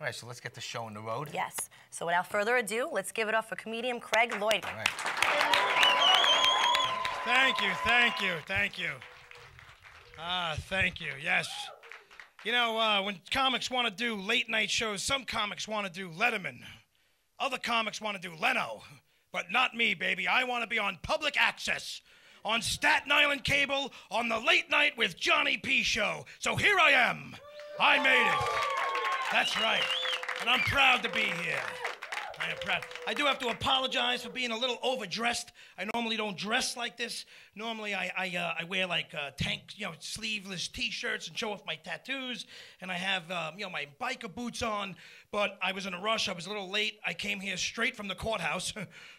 All right, so let's get the show on the road. Yes. So without further ado, let's give it up for comedian Craig Loydren. All right. Thank you, thank you, thank you. Thank you, yes. You know, when comics want to do late night shows, some comics want to do Letterman. Other comics want to do Leno. But not me, baby. I want to be on public access. On Staten Island cable, on the Late Night with Johnny P show. So here I am. I made it. That's right. And I'm proud to be here. I am proud. I do have to apologize for being a little overdressed. I normally don't dress like this. Normally I wear like tank, sleeveless T-shirts and show off my tattoos. And I have, my biker boots on. But I was in a rush. I was a little late. I came here straight from the courthouse.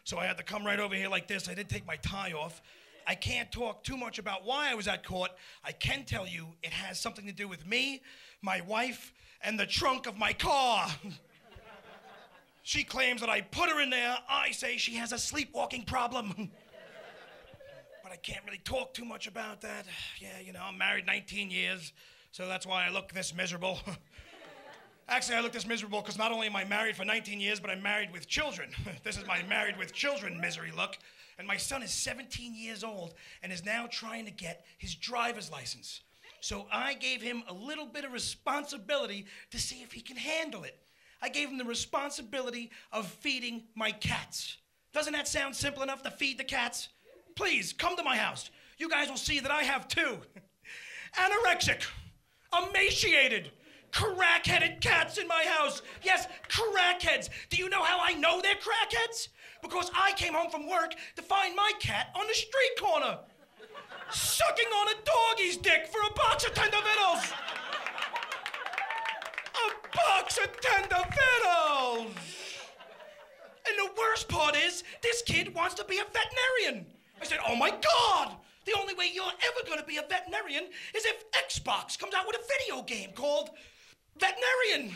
So I had to come right over here like this. I did take my tie off. I can't talk too much about why I was at court. I can tell you it has something to do with me, my wife, and the trunk of my car. She claims that I put her in there. I say she has a sleepwalking problem. But I can't really talk too much about that. Yeah, I'm married 19 years, so that's why I look this miserable. Actually, I look this miserable because not only am I married for 19 years, but I'm married with children. This is my married with children misery look. And my son is 17 years old and is now trying to get his driver's license. So I gave him a little bit of responsibility to see if he can handle it. I gave him the responsibility of feeding my cats. Doesn't that sound simple enough to feed the cats? Please, come to my house. You guys will see that I have two. Anorexic, emaciated, crack-headed cats in my house. Yes, crackheads. Do you know how I know they're crackheads? Because I came home from work to find my cat on the street corner, sucking on a doggy's dick for a box of tender vittles. A box of tender vittles. And the worst part is, this kid wants to be a veterinarian. I said, oh my God, the only way you're ever gonna be a veterinarian is if Xbox comes out with a video game called Veterinarian.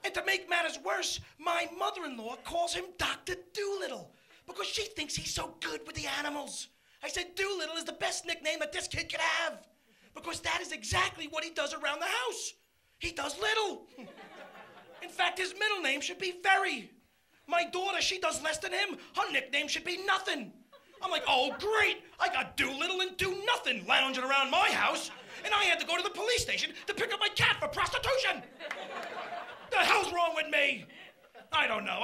And to make matters worse, my mother-in-law calls him Dr. Doolittle because she thinks he's so good with the animals. I said, Doolittle is the best nickname that this kid could have because that is exactly what he does around the house. He does little. In fact, his middle name should be Very. My daughter, she does less than him. Her nickname should be Nothing. I'm like, oh, great. I got Doolittle and Do Nothing lounging around my house, and I had to go to the police station to pick up my cat for prostitution. The hell's wrong with me? I don't know,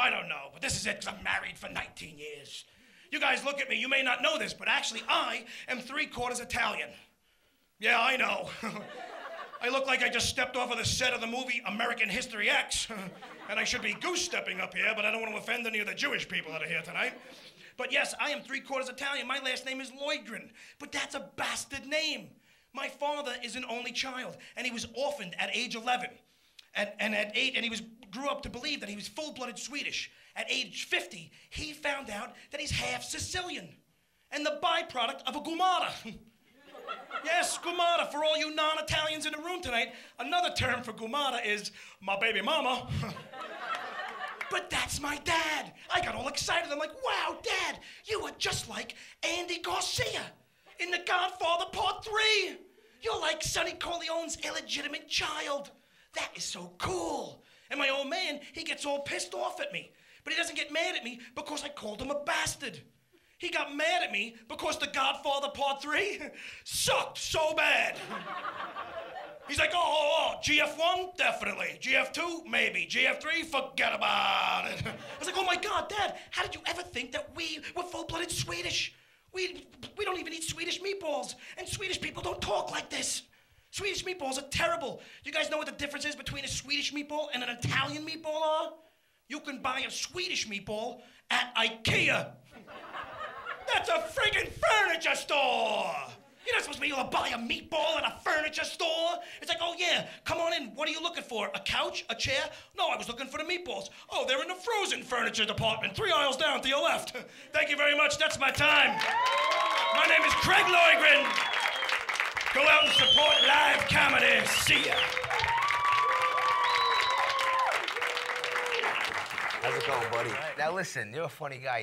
but this is it, because I'm married for 19 years. You guys look at me, you may not know this, but actually I am 3/4 Italian. Yeah, I know. I look like I just stepped off of the set of the movie American History X, and I should be goose-stepping up here, but I don't want to offend any of the Jewish people that are here tonight. But yes, I am 3/4 Italian. My last name is Loydren, but that's a bastard name. My father is an only child, and he was orphaned at age 11. And at 8, and he grew up to believe that he was full-blooded Swedish. At age 50, he found out that he's half Sicilian and the byproduct of a gumata. Yes, gumata, for all you non-Italians in the room tonight, another term for gumata is my baby mama. But that's my dad. I got all excited. I'm like, wow, Dad, you are just like Andy Garcia in The Godfather Part 3. You're like Sonny Corleone's illegitimate child. That is so cool. And my old man, he gets all pissed off at me. But he doesn't get mad at me because I called him a bastard. He got mad at me because The Godfather Part 3 sucked so bad. He's like, oh, GF1, definitely. GF2, maybe. GF3, forget about it. I was like, oh my God, Dad, how did you ever think that we were full-blooded Swedish? We don't even eat Swedish meatballs, and Swedish people don't talk like this. Swedish meatballs are terrible. You guys know what the difference is between a Swedish meatball and an Italian meatball are? You can buy a Swedish meatball at IKEA. That's a friggin' furniture store. You're not supposed to be able to buy a meatball at a furniture store. It's like, oh yeah, come on in. What are you looking for? A couch? A chair? No, I was looking for the meatballs. Oh, they're in the frozen furniture department, 3 aisles down to your left. Thank you very much. That's my time. My name is Craig Loydren. Go out and support live comedy. See ya. How's it going, buddy? Now listen, you're a funny guy.